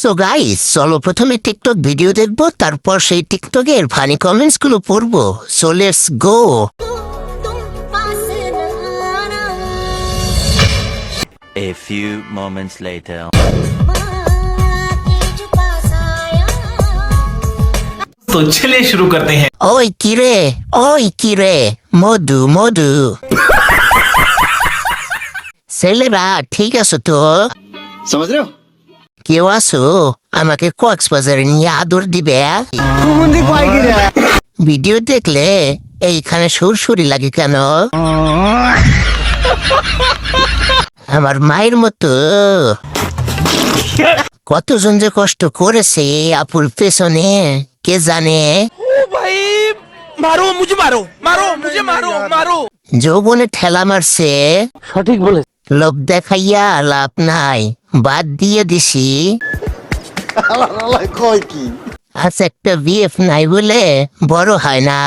So guys, চলো প্রথমে TikTok video দেখবো, তারপর সেই টিকটকের ফানি কমেন্টস গুলো পড়বো। So let's go. A few moments later. तो चलिए शुरू करते हैं। ওই কিরে মধু মধু। ছেলেরা ঠিক আছো তো? समझ रहे हो? কেউ আছো আমাকে কক্সবাজারে নিয়ে আদর দিবে? ভিডিও দেখলে এইখানে সুরসুরি লাগে কেন? আমার মায়ের মতো। কতজন যে কষ্ট করেছে আপুর পেছনে কে জানে। যৌবনে ঠেলা মারছে, সঠিক বলে। লোভ দেখাইয়া লাভ নাই, বাদ দিয়ে দিছি। কয় কি? আজ একটা বিএফ নাই বলে বড় হয় না।